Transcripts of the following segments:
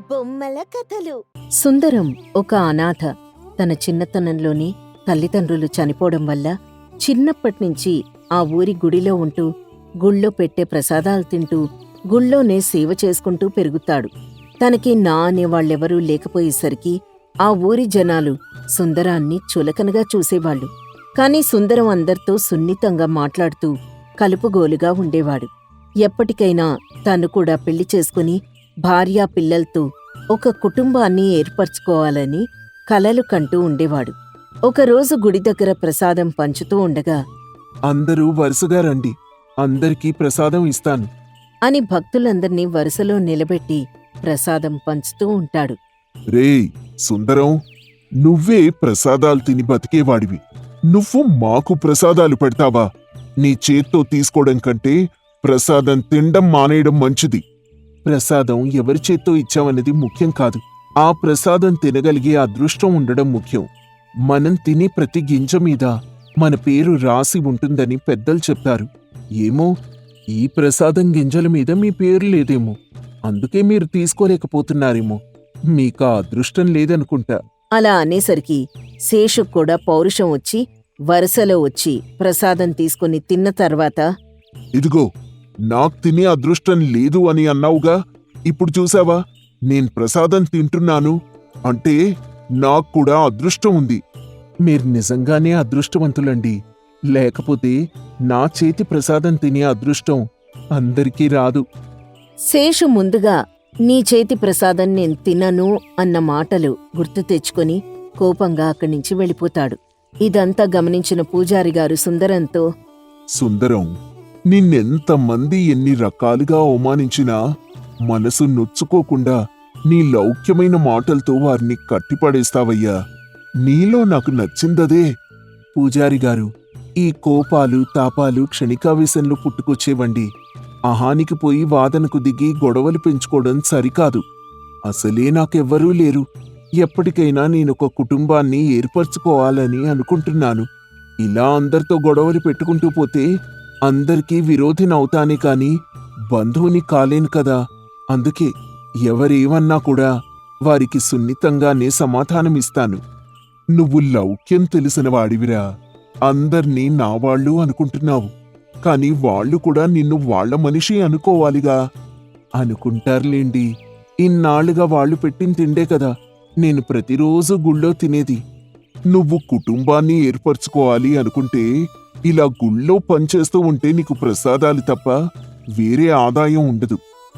బొమ్మల కథలు. సుందరం ఒక అనాథ. తన చిన్నతనంలోని తల్లిదండ్రులు చనిపోవడం వల్ల చిన్నప్పట్నుంచి ఆ ఊరి గుడిలో ఉంటూ, గుళ్ళో పెట్టే ప్రసాదాలు తింటూ, గుళ్ళోనే సేవ చేసుకుంటూ పెరుగుతాడు. తనకి నా అనేవాళ్ళెవరూ లేకపోయేసరికి ఆ ఊరి జనాలు సుందరాన్ని చులకనగా చూసేవాళ్లు. కాని సుందరం అందరితో సున్నితంగా మాట్లాడుతూ కలుపుగోలుగా ఉండేవాడు. ఎప్పటికైనా తను కూడా పెళ్లి చేసుకుని భార్యా పిల్లలతో ఒక కుటుంబాన్ని ఏర్పరచుకోవాలని కలలు కంటూ ఉండేవాడు. ఒకరోజు గుడి దగ్గర ప్రసాదం పంచుతూ ఉండగా, అందరూ వరుసగా రండి, అందరికీ ప్రసాదం ఇస్తాను అని భక్తులందర్నీ వరుసలో నిలబెట్టి ప్రసాదం పంచుతూ ఉంటాడు. రేయ్ సుందరం, నువ్వే ప్రసాదాలు తిని బతికేవాడివి, నువ్వు మాకు ప్రసాదాలు పెడతావా? నీ చేత్తో తీసుకోవడం కంటే ప్రసాదం తినడం మానేయడం మంచిది. ప్రసాదం ఎవరి చేత్తో ఇచ్చామన్నది ముఖ్యం కాదు, ఆ ప్రసాదం తినగలిగే అదృష్టం ఉండడం ముఖ్యం. మనం తినే ప్రతి గింజ మీద మన పేరు రాసి ఉంటుందని పెద్దలు చెప్తారు. ఏమో, ఈ ప్రసాదం గింజల మీద మీ పేరు లేదేమో, అందుకే మీరు తీసుకోలేకపోతున్నారేమో. మీకా అదృష్టం లేదనుకుంటా. అలా అనేసరికి శేషుకు కూడా పౌరుషం వచ్చి వరుసలో వచ్చి ప్రసాదం తీసుకుని తిన్న తర్వాత, ఇదిగో, నాకు తినే అదృష్టం లేదు అని అన్నావుగా, ఇప్పుడు చూసావా నేను ప్రసాదం తింటున్నాను అంటే నాకు కూడా అదృష్టం ఉంది. మీరు నిజంగానే అదృష్టవంతులండి, లేకపోతే నా చేతి ప్రసాదం తినే అదృష్టం అందరికీ రాదు. శేషు ముందుగా నీ చేతి ప్రసాదం నేను తినను అన్న మాటలు గుర్తు తెచ్చుకొని కోపంగా అక్కడ్నుంచి వెళ్ళిపోతాడు. ఇదంతా గమనించిన పూజారిగారు సుందరంతో, సుందరం, నిన్నెంతమంది ఎన్ని రకాలుగా అవమానించినా మనసు నొచ్చుకోకుండా నీ లౌక్యమైన మాటలతో వారిని కట్టిపడేస్తావయ్యా. నీలో నాకు నచ్చిందదే. పూజారిగారు, ఈ కోపాలు తాపాలు క్షణికావేశంలో పుట్టుకొచ్చేవండి. అహానికి పోయి వాదనకు దిగి గొడవలు పెంచుకోవడం సరికాదు. అసలే నాకెవ్వరూ లేరు. ఎప్పటికైనా నేనొక కుటుంబాన్ని ఏర్పరచుకోవాలని అనుకుంటున్నాను. ఇలా అందరితో గొడవలు పెట్టుకుంటూ పోతే అందరికీ విరోధినవుతానే కాని బంధువుని కాలేను కదా. అందుకే ఎవరేమన్నా కూడా వారికి సున్నితంగానే సమాధానమిస్తాను. నువ్వు లౌక్యం తెలిసిన వాడివిరా, అందర్నీ నావాళ్ళు అనుకుంటున్నావు. కాని వాళ్లు కూడా నిన్ను వాళ్ల మనిషి అనుకోవాలిగా. అనుకుంటారులేండి, ఇన్నాళ్లుగా వాళ్లు పెట్టిన తిండే కదా నేను ప్రతిరోజు గుళ్ళో తినేది. నువ్వు కుటుంబాన్ని ఏర్పరచుకోవాలి అనుకుంటే ఇలా గుళ్ళో పనిచేస్తూ ఉంటే నీకు ప్రసాదాలు తప్ప వేరే ఆదాయం ఉండదు.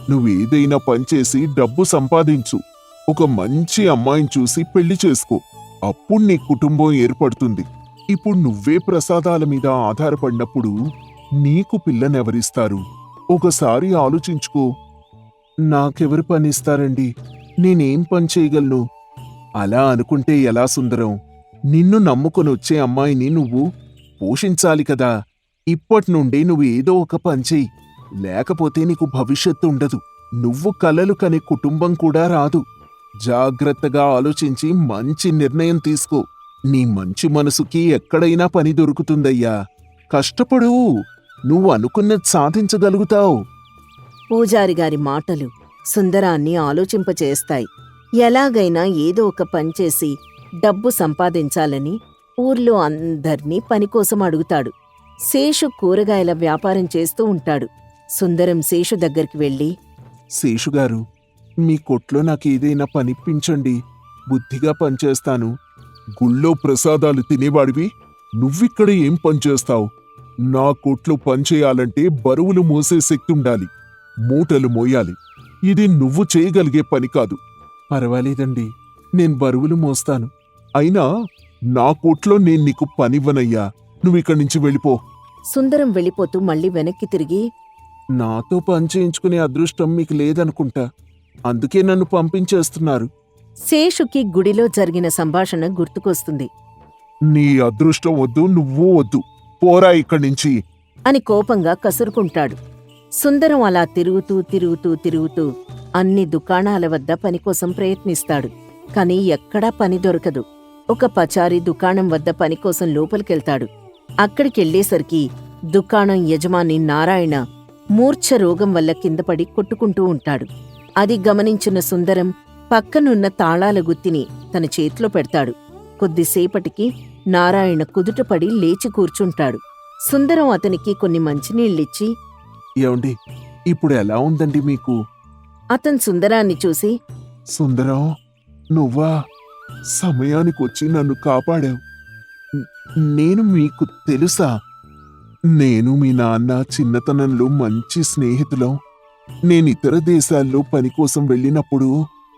నువ్వేదైనా పనిచేసి డబ్బు సంపాదించు, ఒక మంచి అమ్మాయిని చూసి పెళ్లి చేసుకో, అప్పుడు నీ కుటుంబం ఏర్పడుతుంది. ఇప్పుడు నువ్వే ప్రసాదాల మీద ఆధారపడినప్పుడు నీకు పిల్లనెవరిస్తారు? ఒకసారి ఆలోచించుకో. నాకెవరు పనిస్తారండి, నేనేం పని చేయగలను? అలా అనుకుంటే ఎలా సుందరం? నిన్ను నమ్ముకొనొచ్చే అమ్మాయిని నువ్వు పోషించాలి కదా. ఇప్పట్నుండే నువ్వు ఏదో ఒక పని చెయ్యి, లేకపోతే నీకు భవిష్యత్తు ఉండదు. నువ్వు కలలు కనే కుటుంబం కూడా రాదు. జాగ్రత్తగా ఆలోచించి మంచి నిర్ణయం తీసుకో. నీ మంచి మనసుకి ఎక్కడైనా పని దొరుకుతుందయ్యా. కష్టపడు, నువ్వు అనుకున్నది సాధించగలుగుతావు. పూజారిగారి మాటలు సుందరాన్ని ఆలోచింపచేస్తాయి. ఎలాగైనా ఏదో ఒక పనిచేసి డబ్బు సంపాదించాలని ఊర్లో అందర్నీ పనికోసం అడుగుతాడు. శేషు కూరగాయల వ్యాపారం చేస్తూ ఉంటాడు. సుందరం శేషు దగ్గరికి వెళ్ళి, శేషుగారు, మీ కొట్లో నాకేదైనా పనిప్పించండి, బుద్ధిగా పనిచేస్తాను. గుళ్ళో ప్రసాదాలు తినేవాడివి నువ్విక్కడ ఏం పనిచేస్తావు? నా కొట్లో పనిచేయాలంటే బరువులు మోసే శక్తి ఉండాలి, మూటలు మోయాలి. ఇది నువ్వు చేయగలిగే పని కాదు. పర్వాలేదండి, నేను బరువులు మోస్తాను. అయినా నా కొట్లో నేను నీకు పనివ్వనయ్యా, నువ్విక్కడి నుంచి వెళ్ళిపో. సుందరం వెళ్ళిపోతూ మళ్ళీ వెనక్కి తిరిగి, నాతో పని చేయించుకునే అదృష్టం మీకు లేదనుకుంటా, అందుకే నన్ను పంపించేస్తున్నారు. శేషుకి గుడిలో జరిగిన సంభాషణ గుర్తుకొస్తుంది. నీ అదృష్టం వద్దు, నువ్వూ వద్దు, పోరా ఇక్కడ్నించి అని కోపంగా కసురుకుంటాడు. సుందరం అలా తిరుగుతూ తిరుగుతూ తిరుగుతూ అన్ని దుకాణాల వద్ద పనికోసం ప్రయత్నిస్తాడు. కాని ఎక్కడా పని దొరకదు. ఒక పచారీ దుకాణం వద్ద పనికోసం లోపలికెళ్తాడు. అక్కడికెళ్లేసరికి దుకాణం యజమాని నారాయణ మూర్ఛ రోగం వల్ల కిందపడి కొట్టుకుంటూ ఉంటాడు. అది గమనించిన సుందరం పక్కనున్న తాళాల గుత్తిని తన చేతిలో పెడతాడు. కొద్దిసేపటికి నారాయణ కుదుటపడి లేచి కూర్చుంటాడు. సుందరం అతనికి కొన్ని మంచినీళ్ళిచ్చి, ఏమండి, ఇప్పుడు ఎలా ఉందండి మీకు? అతను సుందరాన్ని చూసి, సుందరం, నువ్వా? సమయానికొచ్చి నన్ను కాపాడావు. నేను మీకు తెలుసా? నేను మీ నాన్న చిన్నతనంలో మంచి స్నేహితులం. నేనితర దేశాల్లో పని కోసం వెళ్ళినప్పుడు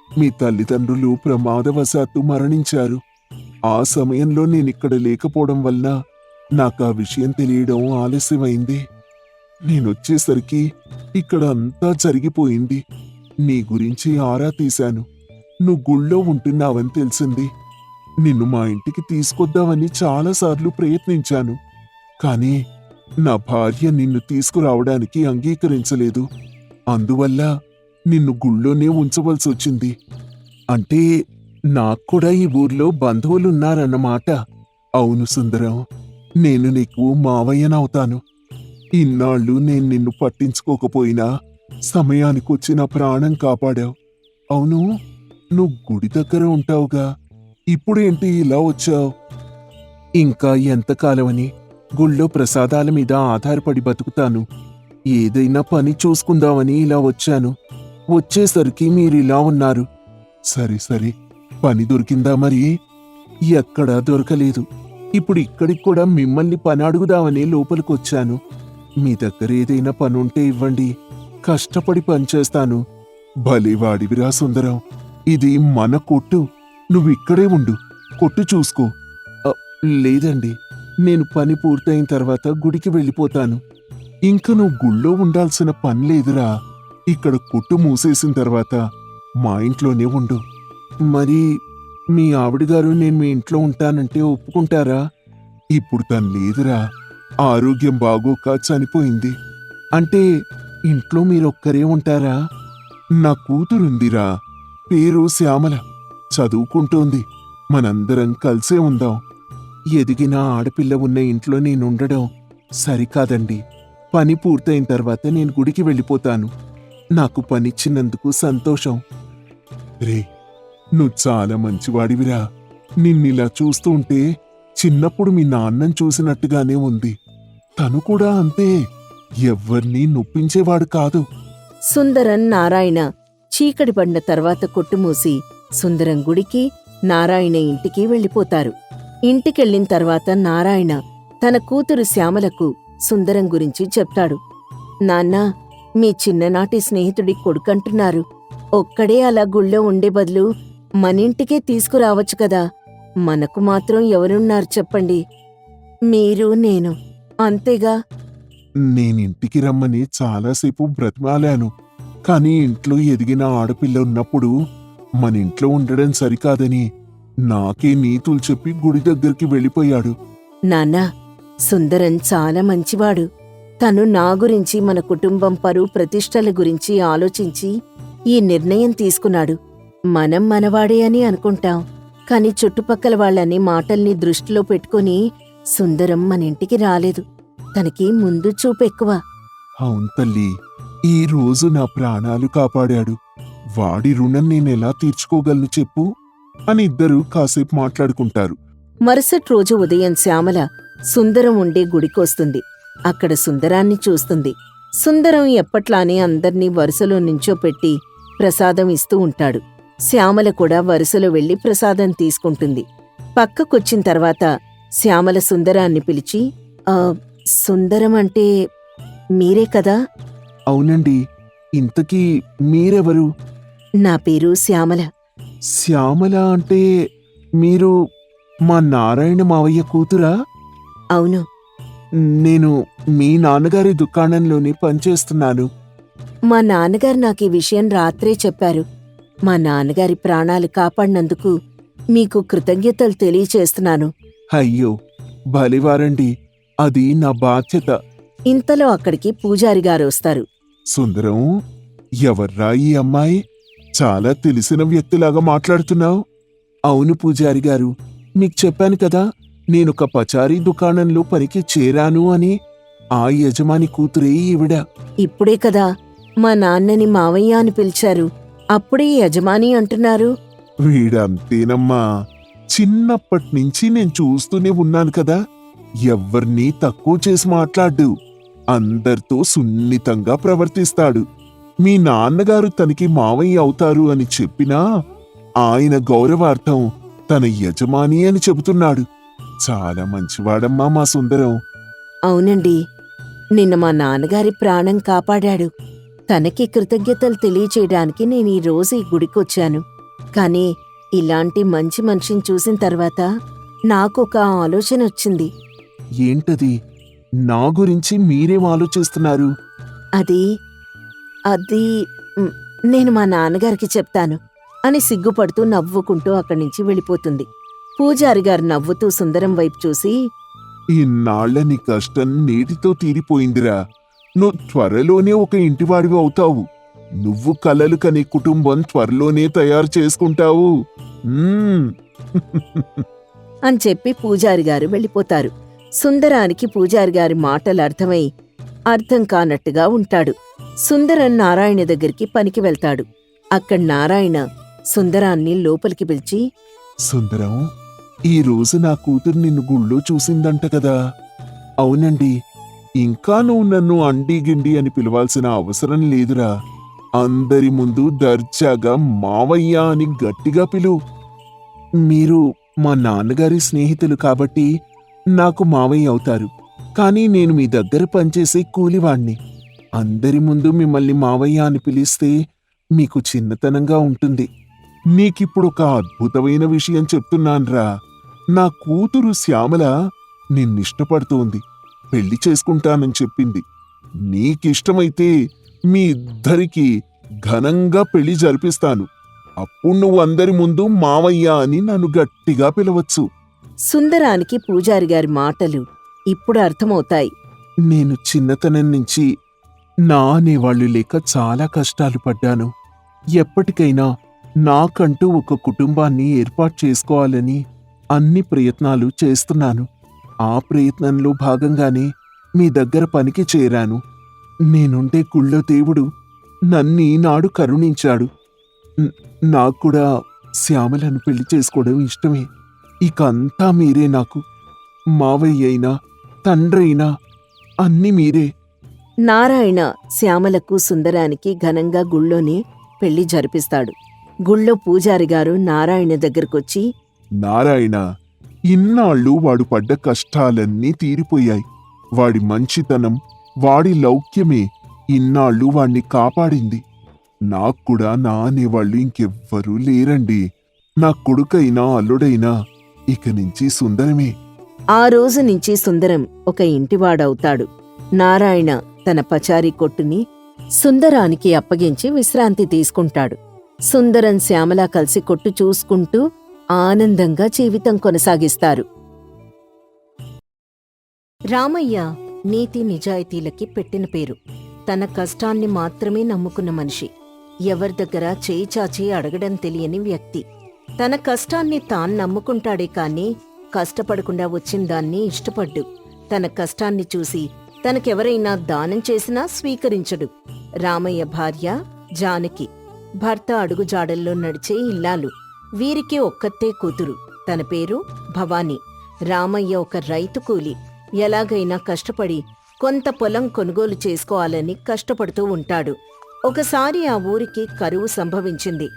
మీ తల్లిదండ్రులు ప్రమాదవశాత్తు మరణించారు. ఆ సమయంలో నేనిక్కడ లేకపోవడం వల్ల నాకా విషయం తెలియడం ఆలస్యమైంది. నేనొచ్చేసరికి ఇక్కడ అంతా జరిగిపోయింది. నీ గురించి ఆరా తీశాను. నువ్వు గుళ్ళో ఉంటున్నావని తెలిసింది. నిన్ను మా ఇంటికి తీసుకొద్దామని చాలాసార్లు ప్రయత్నించాను. కానీ నా భార్య నిన్ను తీసుకురావడానికి అంగీకరించలేదు. అందువల్ల నిన్ను గుళ్ళోనే ఉంచవలసొచ్చింది. అంటే నాక్కూడా ఈ ఊర్లో బంధువులున్నారన్నమాట. అవును సుందరం, నేను నీకు మావయ్యనవుతాను. ఇన్నాళ్ళు నేను నిన్ను పట్టించుకోకపోయినా సమయానికొచ్చి నా ప్రాణం కాపాడావు. అవును, నువ్వు గుడి దగ్గర ఉంటావుగా, ఇప్పుడేంటి ఇలా వచ్చావు? ఇంకా ఎంతకాలమని గుళ్ళో ప్రసాదాల మీద ఆధారపడి బతుకుతాను. ఏదైనా పని చూసుకుందామని ఇలా వచ్చాను. వచ్చేసరికి మీరిలా ఉన్నారు. సరే సరే, పని దొరికిందా మరి? ఎక్కడా దొరకలేదు. ఇప్పుడు ఇక్కడికి కూడా మిమ్మల్ని పని అడుగుదామని లోపలికొచ్చాను. మీ దగ్గర ఏదైనా పనుంటే ఇవ్వండి, కష్టపడి పనిచేస్తాను. భలేవాడివిరా సుందరం, ఇది మన కొట్టు. నువ్విక్కడే ఉండు, కొట్టు చూసుకో. లేదండి, నేను పని పూర్తయిన తర్వాత గుడికి వెళ్ళిపోతాను. ఇంక నువ్వు గుళ్ళో ఉండాల్సిన పని లేదురా. ఇక్కడ కొట్టు మూసేసిన తర్వాత మా ఇంట్లోనే ఉండు. మరి మీ ఆవిడగారు నేను మీ ఇంట్లో ఉంటానంటే ఒప్పుకుంటారా? ఇప్పుడు తను లేదురా, ఆరోగ్యం బాగోక చనిపోయింది. అంటే ఇంట్లో మీరొక్కరే ఉంటారా? నా కూతురుందిరా, పేరు శ్యామల, చదువుకుంటోంది. మనందరం కలిసే ఉందాం. ఎదిగిన ఆడపిల్ల ఉన్న ఇంట్లో నేనుండడం సరికాదండి. పని పూర్తయిన తర్వాత నేను గుడికి వెళ్ళిపోతాను. నాకు పనిచ్చినందుకు సంతోషం. రే, నువ్వు చాలా మంచివాడివిరా. నిన్నిలా చూస్తూ ఉంటే చిన్నప్పుడు మీ నాన్నని చూసినట్టుగానే ఉంది. తను కూడా అంతే, ఎవ్వర్నీ నొప్పించేవాడు కాదు. సుందరం నారాయణ చీకటి పడిన తర్వాత కొట్టుమూసి సుందరం గుడికి, నారాయణ ఇంటికి వెళ్ళిపోతారు. ఇంటికెళ్ళిన తర్వాత నారాయణ తన కూతురు శ్యామలకు సుందరం గురించి చెప్తాడు. నాన్నా, మీ చిన్ననాటి స్నేహితుడి కొడుకంటున్నారు. ఒక్కడే అలా గుళ్ళో ఉండే బదులు మనింటికే తీసుకురావచ్చు కదా. మనకు మాత్రం ఎవరున్నారు చెప్పండి? మీరు, నేను, అంతేగా. నేనింటికి రమ్మని చాలాసేపు బ్రతిమాలాను. కాని ఇంట్లో ఎదిగిన ఆడపిల్ల ఉన్నప్పుడు మన ఇంట్లో ఉండడం సరికాదని నాకే నీతులు చెప్పి గుడి దగ్గరికి వెళ్ళిపోయాడు. నాన్నా, సుందరం చాలా మంచివాడు. తను నా గురించి, మన కుటుంబం పరువు ప్రతిష్టల గురించి ఆలోచించి ఈ నిర్ణయం తీసుకున్నాడు. మనం మనవాడే అని అనుకుంటాం, కాని చుట్టుపక్కల వాళ్ళని మాటల్ని దృష్టిలో పెట్టుకుని సుందరం మన ఇంటికి రాలేదు. తనకి ముందు చూపెక్కువ. అవును తల్లి, ఈ రోజు నా ప్రాణాలు కాపాడాడు. వాడి రుణం నేనెలా తీర్చుకోగలను చెప్పు అని ఇద్దరూ కాసేపు మాట్లాడుకుంటారు. మరుసటి రోజు ఉదయం శ్యామల సుందరం ఉండే గుడికొస్తుంది. అక్కడ సుందరాన్ని చూస్తుంది. సుందరం ఎప్పట్లానే అందర్నీ వరుసలో నించోపెట్టి ప్రసాదం ఇస్తూ ఉంటాడు. శ్యామల కూడా వరుసలో వెళ్లి ప్రసాదం తీసుకుంటుంది. పక్కకొచ్చిన తర్వాత శ్యామల సుందరాన్ని పిలిచి, సుందరం అంటే మీరే కదా? అవునండి, ఇంతకీ మీరెవరు? నా పేరు శ్యామల. శ్యామల అంటే మీరు మా నారాయణ మావయ్య కూతురా? అవును. నేను మీ నాన్నగారి దుకాణంలోనే పనిచేస్తున్నాను. మా నాన్నగారు నాకీ విషయం రాత్రే చెప్పారు. మా నాన్నగారి ప్రాణాలు కాపాడినందుకు మీకు కృతజ్ఞతలు తెలియచేస్తున్నాను. అయ్యో, భలేవారండి, అది నా బాధ్యత. ఇంతలో అక్కడికి పూజారిగారు వస్తారు. సుందరం, ఎవర్రా ఈ అమ్మాయి? చాలా తెలిసిన వ్యక్తిలాగా మాట్లాడుతున్నావు. అవును పూజారిగారు, మీకు చెప్పాను కదా, నేనొక పచారీ దుకాణంలో పనికి చేరాను అని. ఆ యజమాని కూతురే ఈవిడ. ఇప్పుడే కదా మా నాన్నని మావయ్య అని పిలిచారు. అప్పుడే యజమాని అంటున్నారు. వీడంతేనమ్మా. చిన్నప్పటినుంచి నేను చూస్తూనే ఉన్నాను కదా, ఎవ్వర్నీ తక్కువ చేసి మాట్లాడ్డు. అందరితో సున్నితంగా ప్రవర్తిస్తాడు. మీ నాన్నగారు తనకి మావయ్య అవుతారు అని చెప్పినా ఆయన గౌరవార్థం తన యజమాని అని చెబుతున్నాడు. చాలా మంచివాడమ్మా మా సుందరం. అవునండి, నిన్న మా నాన్నగారి ప్రాణం కాపాడాడు. తనకి కృతజ్ఞతలు తెలియచేయడానికి నేను ఈ రోజు ఈ గుడికొచ్చాను. కానీ ఇలాంటి మంచి మనిషిని చూసిన తర్వాత నాకొక ఆలోచన వచ్చింది. ఏంటది? నా గురించి మీరేం ఆలోచిస్తున్నారు? అది అది మ్, నేను మా నాన్నగారికి చెప్తాను అని సిగ్గుపడుతూ నవ్వుకుంటూ అక్కడి నుంచి వెళ్ళిపోతుంది. పూజారి గారు నవ్వుతూ సుందరం వైపు చూసి, ఇన్నాళ్ల నీ కష్టం నేటితో తీరిపోయిందిరా. నువ్వు త్వరలోనే ఒక ఇంటివాడివి అవుతావు. నువ్వు కలలు కనే కుటుంబం త్వరలోనే తయారు చేసుకుంటావు. మ్మ్. అని చెప్పి పూజారి గారు వెళ్ళిపోతారు. సుందరానికి పూజారి గారి మాటలు అర్థం కానట్టుగా ఉంటాడు. సుందరం నారాయణ దగ్గరికి పనికి వెళ్తాడు. అక్కడ నారాయణ సుందరాన్ని లోపలికి పిలిచి, సుందరం, ఈ రోజు నా కూతురు నిన్ను గుళ్ళో చూసిందంట కదా? అవునండి. ఇంకా నువ్వు నన్ను అండి గిండి అని పిలవాల్సిన అవసరం లేదురా. అందరి ముందు దర్జాగా మావయ్య అని గట్టిగా పిలువు. మీరు మా నాన్నగారి స్నేహితులు కాబట్టి నాకు మావయ్య అవుతారు. కానీ నేను మీ దగ్గర పనిచేసే కూలివాణ్ణి. అందరి ముందు మిమ్మల్ని మావయ్య అని పిలిస్తే మీకు చిన్నతనంగా ఉంటుంది. నీకిప్పుడు ఒక అద్భుతమైన విషయం చెప్తున్నాన్రా. నా కూతురు శ్యామల నిన్నిష్టపడుతోంది. పెళ్లి చేసుకుంటానని చెప్పింది. నీకిష్టమైతే మీ ఇద్దరికీ ఘనంగా పెళ్లి జరిపిస్తాను. అప్పుడు నువ్వు అందరి ముందు మావయ్య అని నన్ను గట్టిగా పిలవచ్చు. సుందరానికి పూజారి గారి మాటలు ఇప్పుడు అర్థమవుతాయి. నేను చిన్నతనం నుంచి నా అనేవాళ్లు లేక చాలా కష్టాలు పడ్డాను. ఎప్పటికైనా నాకంటూ ఒక కుటుంబాన్ని ఏర్పాటు చేసుకోవాలని అన్ని ప్రయత్నాలు చేస్తున్నాను. ఆ ప్రయత్నంలో భాగంగానే మీ దగ్గర పనికి చేరాను. నేనుండే గుళ్ళో దేవుడు నన్నీనాడు కరుణించాడు. నాక్కూడా శ్యామలను పెళ్లి చేసుకోవడం ఇష్టమే. ఇక అంతా మీరే నాకు. మావయ్య అయినా తండ్రైనా అన్నీ మీరే. నారాయణ శ్యామలకు సుందరానికి ఘనంగా గుళ్ళోనే పెళ్లి జరిపిస్తాడు. గుళ్ళో పూజారి గారు నారాయణ దగ్గరకొచ్చి, నారాయణ, ఇన్నాళ్ళు వాడు పడ్డ కష్టాలన్నీ తీరిపోయాయి. వాడి మంచితనం, వాడి లౌక్యమే ఇన్నాళ్ళు వాణ్ణి కాపాడింది. నాక్కూడా నా అనేవాళ్ళు ఇంకెవ్వరూ లేరండి. నా కొడుకైనా అల్లుడైనా ఇక నుంచి సుందరమే. ఆ రోజు నుంచి సుందరం ఒక ఇంటివాడవుతాడు. నారాయణ తన పచారీ కొట్టుని సుందరానికి అప్పగించి విశ్రాంతి తీసుకుంటాడు. సుందరం శ్యామల కలిసి కొట్టు చూసుకుంటూ ఆనందంగా జీవితం కొనసాగిస్తారు. రామయ్య నీతి నిజాయితీలకి పెట్టిన పేరు. తన కష్టాన్ని మాత్రమే నమ్ముకున్న మనిషి. ఎవరి దగ్గర చేయి చాచి అడగడం తెలియని వ్యక్తి. తన కష్టాన్ని తాను నమ్ముకుంటాడే కాని కష్టపడకుండా వచ్చిందాన్ని ఇష్టపడ్డు. తన కష్టాన్ని చూసి తనకెవరైనా దానం చేసినా స్వీకరించడు. రామయ్య భార్య జానకి, భర్త అడుగుజాడల్లో నడిచే ఇల్లాలు. వీరికి ఒక్కతే కూతురు. తన పేరు భవానీ. రామయ్య ఒక రైతు కూలి. ఎలాగైనా కష్టపడి కొంత పొలం కొనుగోలు చేసుకోవాలని కష్టపడుతూ ఉంటాడు. ఒకసారి ఆ ఊరికి కరువు సంభవించింది.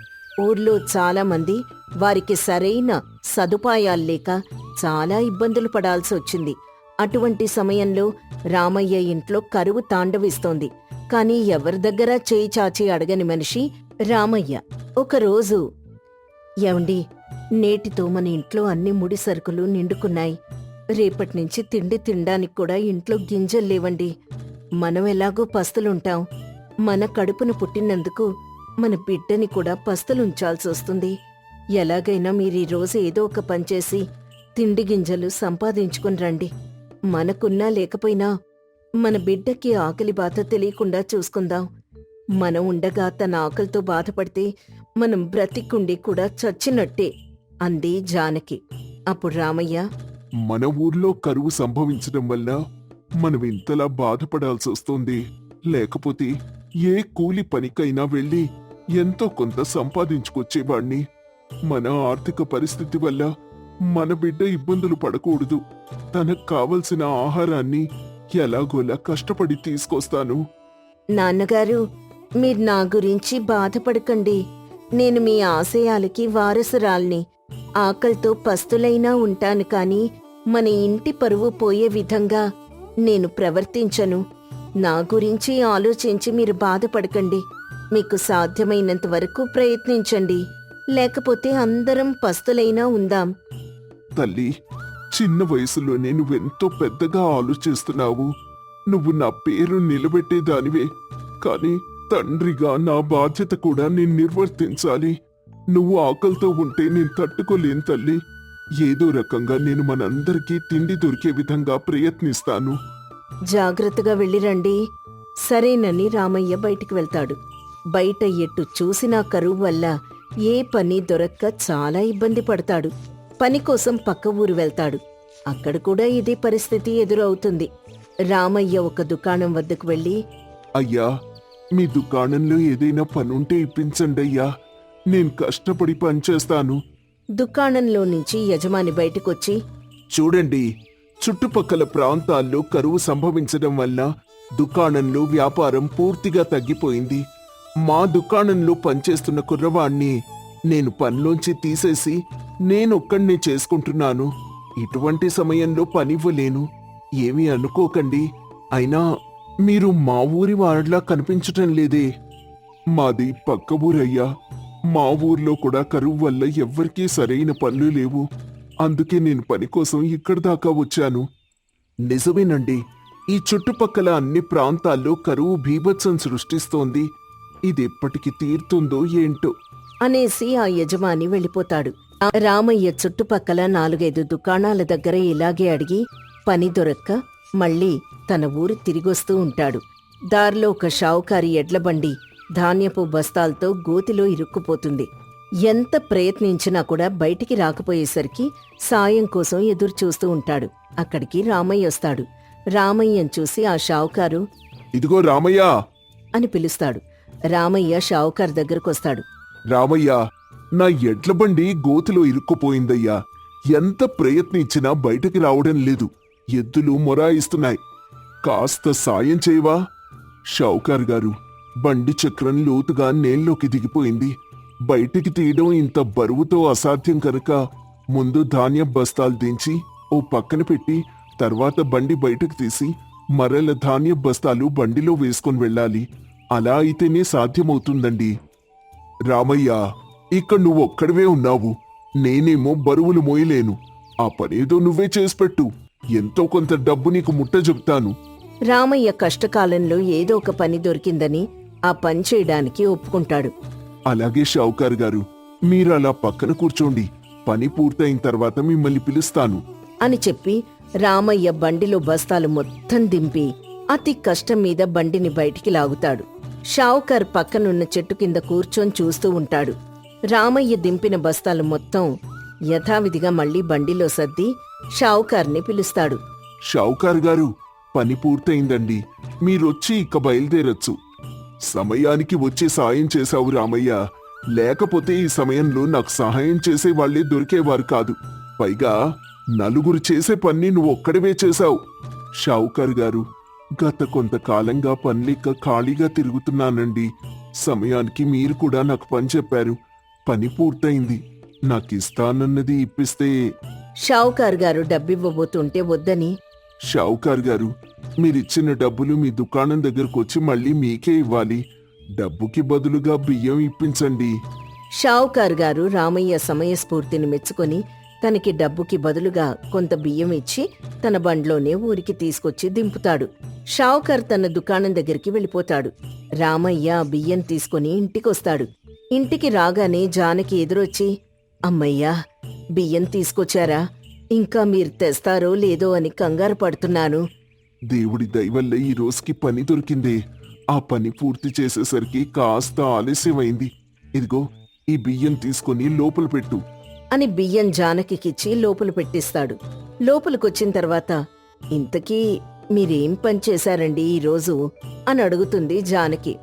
ఊర్లో చాలామంది వారికి సరైన సదుపాయాల్లేక చాలా ఇబ్బందులు పడాల్సి వచ్చింది. అటువంటి సమయంలో రామయ్య ఇంట్లో కరువు తాండవిస్తోంది. కాని ఎవరి దగ్గర చేయి చాచి అడగని మనిషి రామయ్య. ఒకరోజు, ఏవండి, నేటితో మన ఇంట్లో అన్ని ముడి సరుకులు నిండుకున్నాయి. రేపటినుంచి తిండి తినడానికి కూడా ఇంట్లో గింజల్లేవండి. మనం ఎలాగో పస్తులుంటాం. మన కడుపున పుట్టినందుకు మన బిడ్డని కూడా పస్తులుంచాల్సి వస్తుంది. ఎలాగైనా మీరీ రోజు ఏదో ఒక పనిచేసి తిండి గింజలు సంపాదించుకుని రండి. మనకున్నా లేకపోయినా మన బిడ్డకి ఆకలి బాధ తెలియకుండా చూసుకుందాం. మనం ఉండగా తన ఆకలితో బాధపడితే మనం బ్రతికుండి కూడా చచ్చినట్టే అంది జానకి. అప్పుడు రామయ్య, మన ఊర్లో కరువు సంభవించడం వల్ల మనం ఇంతలా బాధపడాల్సి వస్తోంది. లేకపోతే ఏ కూలి పనికైనా వెళ్ళి ఎంతో కొంత సంపాదించుకొచ్చేవాణ్ణి. మన ఆర్థిక పరిస్థితి వల్ల మన బిడ్డ ఇబ్బందులు పడకూడదు. తనకు కావలసిన ఆహారాన్ని ఎలాగోలా కష్టపడి తీసుకొస్తాను. నాన్నగారు, మీరు నా గురించి బాధపడకండి. నేను మీ ఆశయాలకి వారసురాల్ని. ఆకలితో పస్తులైనా ఉంటాను కాని మన ఇంటి పరువు పోయే విధంగా నేను ప్రవర్తించను. నా గురించి ఆలోచించి మీరు బాధపడకండి. మీకు సాధ్యమైనంత వరకు ప్రయత్నించండి. లేకపోతే అందరం పస్తులైనా ఉందాం. తల్లి, చిన్న వయసులోనే నువ్వెంతో పెద్దగా ఆలోచిస్తున్నావు. నువ్వు నా పేరు నిలబెట్టేదానివే, కాని తండ్రిగా నా బాధ్యత కూడా నేను నిర్వర్తించాలి. నువ్వు ఆకలితో ఉంటే నేను తట్టుకోలేను తల్లి. ఏదో రకంగా నేను మనందరికీ తిండి దొరికే విధంగా ప్రయత్నిస్తాను. జాగ్రత్తగా వెళ్ళిరండి. సరేనని రామయ్య బయటికి వెళ్తాడు. బయట ఎటు చూసినా కరువు వల్ల ఏ పని దొరక్క చాలా ఇబ్బంది పడతాడు. పని కోసం పక్క ఊరు వెళ్తాడు. అక్కడ కూడా ఇదే పరిస్థితి ఎదురవుతుంది. రామయ్య ఒక దుకాణం వద్దకు వెళ్ళి, అయ్యా, మీ దుకాణంలో ఏదైనా పనుంటే ఇప్పించండి అయ్యా. నేను కష్టపడి పనిచేస్తాను. దుకాణంలో నుంచి యజమాని బయటకొచ్చి, చూడండి, చుట్టుపక్కల ప్రాంతాల్లో కరువు సంభవించడం వల్ల దుకాణంలో వ్యాపారం పూర్తిగా తగ్గిపోయింది. మా దుకాణంలో పనిచేస్తున్న కుర్రవాణ్ణి నేను పనిలోంచి తీసేసి నేనొక్కడినే చేసుకుంటున్నాను. ఇటువంటి సమయంలో పనివ్వలేను. ఏమీ అనుకోకండి. అయినా మీరు మా ఊరి వాడిలా కనిపించటం లేదే. మాది పక్క ఊరయ్యా. మా ఊర్లో కూడా కరువు వల్ల ఎవ్వరికీ సరైన పనులు లేవు. అందుకే నేను పని కోసం ఇక్కడి దాకా వచ్చాను. నిజమేనండి, ఈ చుట్టుపక్కల అన్ని ప్రాంతాల్లో కరువు బీభత్సం సృష్టిస్తోంది. ఇది ఎప్పటికి తీరుతుందో ఏంటో అనేసి ఆ యజమాని వెళ్ళిపోతాడు. రామయ్య చుట్టుపక్కల 4-5 దుకాణాల దగ్గర ఇలాగే అడిగి పని దొరక్క మళ్ళీ తన ఊరు తిరిగొస్తూ ఉంటాడు. దారిలో ఒక షావుకారి ఎడ్లబండి ధాన్యపు బస్తాలతో గోతిలో ఇరుక్కుపోతుంది. ఎంత ప్రయత్నించినా కూడా బయటికి రాకపోయేసరికి సాయం కోసం ఎదురుచూస్తూ ఉంటాడు. అక్కడికి రామయ్య వస్తాడు. రామయ్యను చూసి ఆ షావుకారు, ఇదిగో రామయ్య అని పిలుస్తాడు. రామయ్య షావుకారు దగ్గరకొస్తాడు. రామయ్య, నా ఎడ్ల బండి గోతిలో ఇరుక్కుపోయిందయ్యా. ఎంత ప్రయత్నించినా బయటికి రావడం లేదు. ఎద్దులు మొరాయిస్తున్నాయి. కాస్త సాయం చేయవా? షౌకార్ గారు, బండి చక్రం లోతుగా నేల్లోకి దిగిపోయింది. బయటికి తీయడం ఇంత బరువుతో అసాధ్యం కనుక ముందు ధాన్యం బస్తాలు దించి ఓ పక్కన పెట్టి తర్వాత బండి బయటకు తీసి మరల ధాన్యం బస్తాలు బండిలో వేసుకొని వెళ్ళాలి. అలా అయితేనే సాధ్యమవుతుందండి. రామయ్య, ఇక్కడ నువ్వు ఒక్కడివే ఉన్నావు. నేనేమో బరువులు మోయలేను. ఆ పనేదో నువ్వే చేసిపెట్టు. ఎంతో కొంత డబ్బు నీకు ముట్ట చెప్తాను. రామయ్య కష్టకాలంలో ఏదో ఒక పని దొరికిందని ఆ పని చేయడానికి ఒప్పుకుంటాడు. అలాగే షౌకార్ గారు, మీరు అలా పక్కన కూర్చోండి. పని పూర్తయిన తర్వాత మిమ్మల్ని పిలుస్తాను అని చెప్పి రామయ్య బండిలో బస్తాలు మొత్తం దింపి అతి కష్టం మీద బండిని బయటికి లాగుతాడు. షావుకార్ పక్కనున్న చెట్టు కింద కూర్చొని చూస్తూ ఉంటాడు. రామయ్య దింపిన బస్తాలు మొత్తం యథావిధిగా మళ్లీ బండిలో సర్ది షావుకార్ని పిలుస్తాడు. షౌకార్ గారు, పని పూర్తయిందండి. మీరొచ్చి ఇక బయలుదేరొచ్చు. సమయానికి వచ్చి సాయం చేశావు రామయ్య. లేకపోతే ఈ సమయంలో నాకు సహాయం చేసే వాళ్లే దొరికేవారు కాదు. పైగా నలుగురు చేసే పని నువ్వు ఒక్కడివే చేశావు. షావుకార్ గారు, గత కొంతకాలంగా పనిలేక ఖాళీగా తిరుగుతున్నానండి. సమయానికి మీరు కూడా నాకు పని చెప్పారు. పని పూర్తయింది. నాకిస్తానన్నది ఇప్పిస్తే. షావుకార్ గారు డబ్బివ్వబోతుంటే వద్దని, షావుకార్ గారు, మీరిచ్చిన డబ్బులు మీ దుకాణం దగ్గరకొచ్చి మళ్ళీ మీకే ఇవ్వాలి. డబ్బుకి బదులుగా బియ్యం ఇప్పించండి. షావుకార్ గారు రామయ్య సమయస్ఫూర్తిని మెచ్చుకొని తనకి డబ్బుకి బదులుగా కొంత బియ్యం ఇచ్చి తన బండ్లోనే ఊరికి తీసుకొచ్చి దింపుతాడు. షావుకార్ తన దుకాణం దగ్గరికి వెళ్ళిపోతాడు. రామయ్య ఆ బియ్యం తీసుకుని ఇంటికొస్తాడు. ఇంటికి రాగానే జానకి ఎదురొచ్చి, అమ్మయ్యా, బియ్యం తీసుకొచ్చారా? ఇంకా మీరు తెస్తారో లేదో అని కంగారు పడుతున్నాను. దేవుడి దయవల్ల ఈ రోజుకి పని దొరికిందే. ఆ పని పూర్తి చేసేసరికి కాస్త ఆలస్యమైంది. ఇదిగో, ఈ బియ్యం తీసుకుని లోపల పెట్టు అని బియ్యం జానకికిచ్చి లోపల పెట్టిస్తాడు. లోపలికొచ్చిన తర్వాత, ఇంతకీ మీరేం పని చేశారండి ఈరోజు అని అడుగుతుంది జానకి.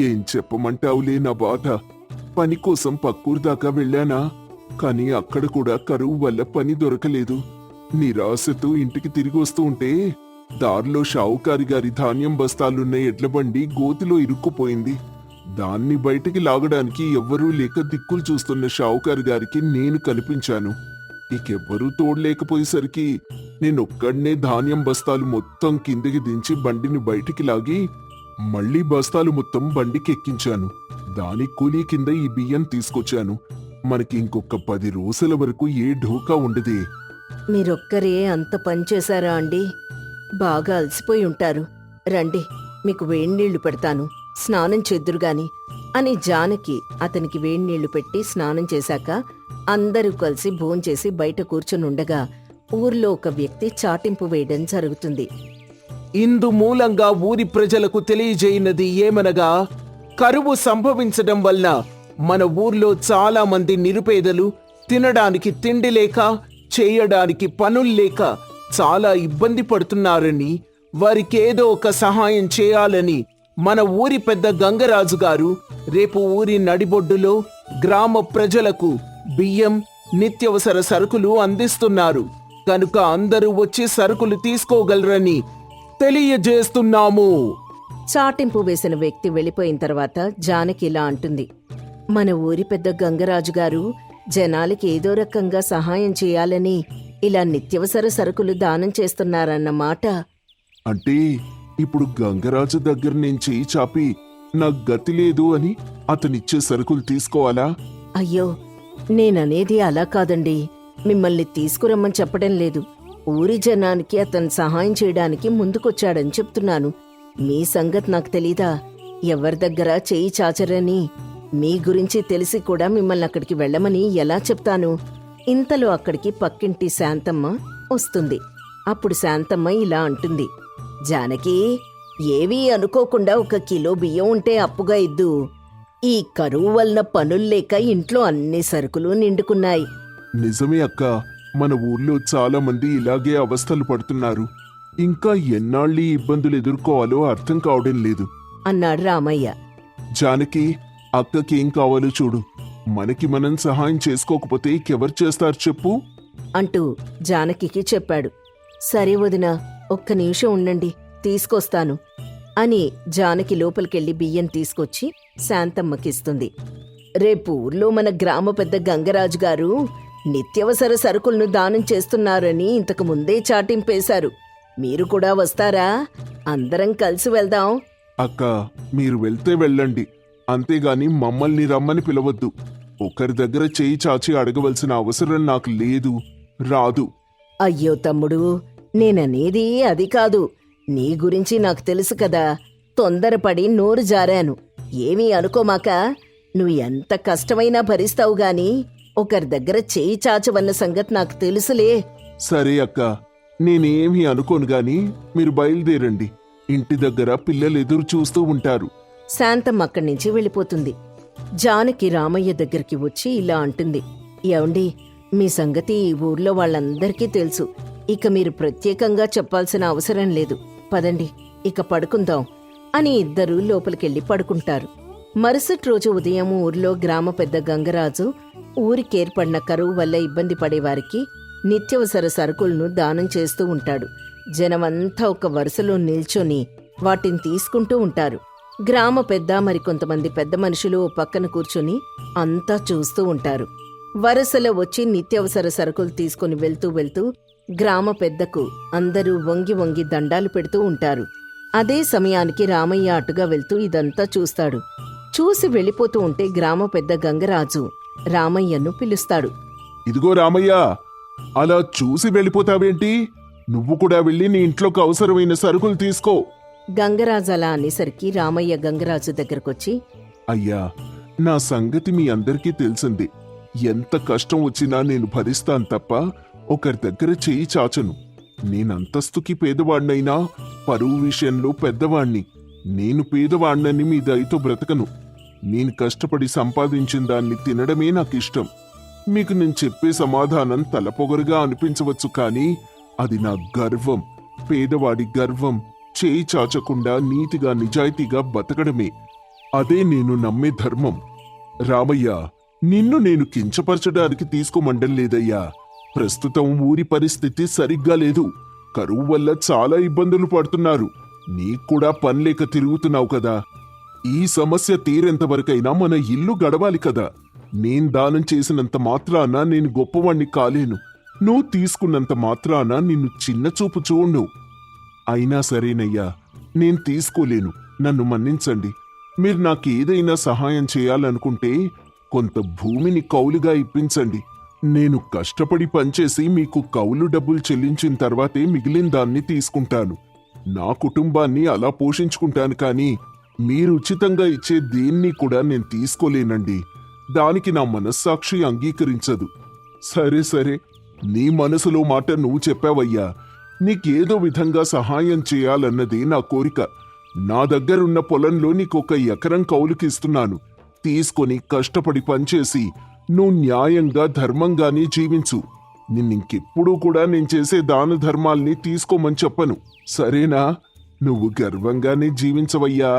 ఏం చెప్పమంటావులే నా బాధ. పని కోసం పక్కూరు దాకా వెళ్ళానా, కానీ అక్కడ కూడా కరువు వల్ల పని దొరకలేదు. నిరాశతో ఇంటికి తిరిగి వస్తూ ఉంటే దారిలో షావుకారి గారి ధాన్యం బస్తాలున్న ఎడ్లబండి గోతిలో ఇరుక్కుపోయింది. దాన్ని బయటికి లాగడానికి ఎవ్వరూ లేక దిక్కులు చూస్తున్న షావుకారి గారికి నేను కనిపించాను. ఇకెవ్వరూ తోడలేకపోయేసరికి నేనొక్కడ్నే ధాన్యం బస్తాలు మొత్తం కిందికి దించి బండిని బయటికి లాగి మళ్లీ బస్తాలు మొత్తం బండికి ఎక్కించాను. దాని కూలీ కింద ఈ బియ్యం తీసుకొచ్చాను. మనకి ఇంకొక 10 రోజుల వరకు ఏ ఢోకా ఉండదే. మీరొక్కరే అంత పని చేశారా అండి? బాగా అలసిపోయి ఉంటారు. రండి, మీకు వేడినీళ్లు పెడతాను, స్నానం చేద్దురుగాని అని జానకి అతనికి వేడినీళ్లు పెట్టి స్నానం చేశాక అందరూ కలిసి భోంచేసి బయట కూర్చునుండగా ఊర్లో ఒక వ్యక్తి చాటింపు వేయడం జరుగుతుంది. ఇందు మూలంగా ఊరి ప్రజలకు తెలియజేయనది ఏమనగా, కరువు సంభవించడం వల్ల మన ఊర్లో చాలా మంది నిరుపేదలు తినడానికి తిండి లేక, చేయడానికి పనుల్లేక చాలా ఇబ్బంది పడుతున్నారని, వారికేదో ఒక సహాయం చేయాలని మన ఊరి పెద్ద గంగరాజు గారు రేపు ఊరి నడిబొడ్డులో గ్రామ ప్రజలకు బియ్యం, నిత్యవసర సరుకులు అందిస్తున్నారు. కనుక అందరూ వచ్చి సరుకులు తీసుకోగలరని తెలియజేస్తున్నాము. చాటింపు వేసిన వ్యక్తి వెళ్ళిపోయిన తర్వాత జానకి ఇలా అంటుంది. మన ఊరి పెద్ద గంగరాజు గారు జనాలకి ఏదో రకంగా సహాయం చేయాలని ఇలా నిత్యవసర సరుకులు దానం చేస్తున్నారన్నమాట. అంటే ఇప్పుడు గంగరాజు దగ్గర నుంచి చాపి నాకు గతి లేదు అని అతనిచ్చే సరుకులు తీసుకోవాలా? అయ్యో, నేననేది అలా కాదండి. మిమ్మల్ని తీసుకురమ్మని చెప్పడం లేదు. ఊరి జనానికి అతను సహాయం చేయడానికి ముందుకొచ్చాడని చెప్తున్నాను. మీ సంగతి నాకు తెలీదా? ఎవరి దగ్గర చేయి చాచరని మీ గురించి తెలిసి కూడా మిమ్మల్ని అక్కడికి వెళ్ళమని ఎలా చెప్తాను? ఇంతలో అక్కడికి పక్కింటి శాంతమ్మ వస్తుంది. అప్పుడు శాంతమ్మ ఇలా అంటుంది. జానకి, ఏవీ అనుకోకుండా 1 కిలో బియ్యం ఉంటే అప్పుగా ఇద్దు. ఈ కరువు వలన పనుల్లేక ఇంట్లో అన్ని సరుకులు నిండుకున్నాయి. నిజమే అక్క, మన ఊర్లో చాలా మంది ఇలాగే అవస్థలు పడుతున్నారు. ఇంకా ఎన్నాళ్ళీ ఇబ్బందులు ఎదుర్కోవాలో అర్థం కావడం లేదు అన్నాడు రామయ్య. జానకి, అక్కకేం కావాలో చూడు. మనకి మనం సహాయం చేసుకోకపోతే ఇంకెవరు చేస్తారు చెప్పు అంటూ జానకికి చెప్పాడు. సరే వదినా, 1 నిమిషం ఉండండి, తీసుకొస్తాను అని జానకి లోపలికెళ్లి బియ్యం తీసుకొచ్చి శాంతమ్మకిస్తుంది. రేపు ఊర్లో మన గ్రామ పెద్ద గంగరాజు గారు నిత్యవసర సరుకులను దానం చేస్తున్నారని ఇంతకు ముందే చాటింపేశారు. మీరు కూడా వస్తారా? అందరం కలిసి వెళ్దాం. అక్క, మీరు వెళ్తే వెళ్ళండి, అంతేగాని మమ్మల్ని రమ్మని పిలవద్దు. ఒకరి దగ్గర చేయి చాచి అడగవలసిన అవసరం నాకు లేదు, రాదు. అయ్యో తమ్ముడు, నేననేది అది కాదు. నీ గురించి నాకు తెలుసు కదా. తొందరపడి నోరు జారాను. ఏమీ అనుకోమాక. నువ్వు ఎంత కష్టమైనా భరిస్తావు గాని ఒకరి దగ్గర చేయి చాచవన్న సంగతి నాకు తెలుసులే. సరే అక్క, నేనేమీ అనుకోను గాని మీరు బయలుదేరండి. ఇంటి దగ్గర పిల్లలు ఎదురు చూస్తూ ఉంటారు. శాంతం అక్కడి నుంచి వెళ్ళిపోతుంది. జానకి రామయ్య దగ్గరికి వచ్చి ఇలా అంటుంది. ఏవండి, మీ సంగతి ఈ ఊర్లో వాళ్ళందరికీ తెలుసు. ఇక మీరు ప్రత్యేకంగా చెప్పాల్సిన అవసరం లేదు. పదండి, ఇక పడుకుందాం అని ఇద్దరూ లోపలికెళ్ళి పడుకుంటారు. మరుసటి రోజు ఉదయం ఊర్లో గ్రామ పెద్ద గంగరాజు ఊరికేర్పడిన కరువు వల్ల ఇబ్బంది పడేవారికి నిత్యవసర సరుకులను దానం చేస్తూ ఉంటాడు. జనమంతా ఒక వరుసలో నిల్చొని వాటిని తీసుకుంటూ ఉంటారు. గ్రామ పెద్ద మరికొంతమంది పెద్ద మనుషులు ఓ పక్కన కూర్చొని అంతా చూస్తూ ఉంటారు. వరుసలో వచ్చి నిత్యావసర సరుకులు తీసుకుని వెళ్తూ వెళ్తూ గ్రామ పెద్దకు అందరూ వంగి వంగి దండాలు పెడుతూ ఉంటారు. అదే సమయానికి రామయ్య అటుగా వెళ్తూ ఇదంతా చూస్తాడు. చూసి వెళ్ళిపోతూ ఉంటే గ్రామ పెద్ద గంగరాజు రామయ్యను పిలుస్తాడు. ఇదిగో రామయ్య, అలా చూసి వెళ్ళిపోతావేంటి? నువ్వు కూడా వెళ్ళి నీ ఇంట్లోకి అవసరమైన సరుకులు తీసుకో. గంగరాజు అలా అనేసరికి రామయ్య గంగరాజు దగ్గరకొచ్చి, అయ్యా, నా సంగతి మీ అందరికీ తెలిసింది. ఎంత కష్టం వచ్చినా నేను భరిస్తాను తప్ప ఒకరి దగ్గర చేయి చాచను. నేనంతస్తుకి పేదవాణ్ణైనా పరువు విషయంలో పెద్దవాణ్ణి. నేను పేదవాణ్ణని మీ దయతో బ్రతకను. నేను కష్టపడి సంపాదించిన దాన్ని తినడమే నాకిష్టం. మీకు నేను చెప్పే సమాధానం తలపొగరుగా అనిపించవచ్చు, కానీ అది నా గర్వం. పేదవాడి గర్వం చేయి చాచకుండా నీతిగా నిజాయితీగా బతకడమే. అదే నేను నమ్మే ధర్మం. రామయ్య, నిన్ను నేను కించపరచడానికి తీసుకోమండం లేదయ్యా. ప్రస్తుతం ఊరి పరిస్థితి సరిగ్గా లేదు. కరువు వల్ల చాలా ఇబ్బందులు పడుతున్నారు. నీక్కూడా పనిలేక తిరుగుతున్నావు కదా. ఈ సమస్య తీరేంతవరకైనా మన ఇల్లు గడవాలి కదా. నేను దానం చేసినంత మాత్రాన నేను గొప్పవాణ్ణి కాలేను. నువ్వు తీసుకున్నంత మాత్రాన నిన్ను చిన్న చూపు చూడు. అయినా సరేనయ్యా, నేను తీసుకోలేను. నన్ను మన్నించండి. మీరు నాకేదైనా సహాయం చేయాలనుకుంటే కొంత భూమిని కౌలుగా ఇప్పించండి. నేను కష్టపడి పనిచేసి మీకు కౌలు డబ్బులు చెల్లించిన తర్వాతే మిగిలిన దాన్ని తీసుకుంటాను. నా కుటుంబాన్ని అలా పోషించుకుంటాను, కానీ మీరు ఉచితంగా ఇచ్చే దేన్ని కూడా నేను తీసుకోలేనండి. దానికి నా మనస్సాక్షి అంగీకరించదు. సరే సరే, నీ మనసులో మాట నువ్వు చెప్పావయ్యా. నీకేదో విధంగా సహాయం చేయాలన్నది నా కోరిక. నా దగ్గరున్న పొలంలో నీకొక ఎకరం కౌలుకిస్తున్నాను. తీసుకొని కష్టపడి పనిచేసి నువ్వు న్యాయంగా ధర్మంగానే జీవించు. నిన్నింకెప్పుడూ కూడా నేను చేసే దాన ధర్మాల్ని తీసుకోమని చెప్పను. సరేనా? నువ్వు గర్వంగానే జీవించవయ్యా.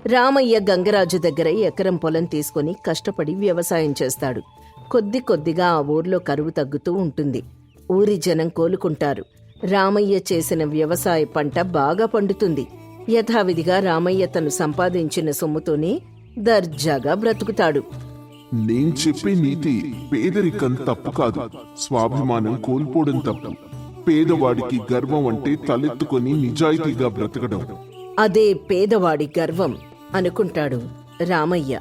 రామయ్య గంగరాజు దగ్గర ఎకరం పొలం తీసుకొని కష్టపడి వ్యవసాయం చేస్తాడు. కొద్ది కొద్దిగా ఆ ఊర్లో కరువు తగ్గుతూ ఉంటుంది. ఊరి జనం కోలుకుంటారు. రామయ్య చేసిన వ్యవసాయ పంట బాగా పండుతుంది. యథావిధిగా రామయ్య తను సంపాదించిన సొమ్ముతోనే దర్జాగా బ్రతుకుతాడు. నేను చెప్పే నీతి పేదరికం తప్పు కాదు, స్వాభిమానం కోల్పోవడం తప్పు. పేదవాడికి గర్వం అంటే తలెత్తుకొని నిజాయితీగా బ్రతకడం. అదే పేదవాడి గర్వం అనుకుంటాడు రామయ్య.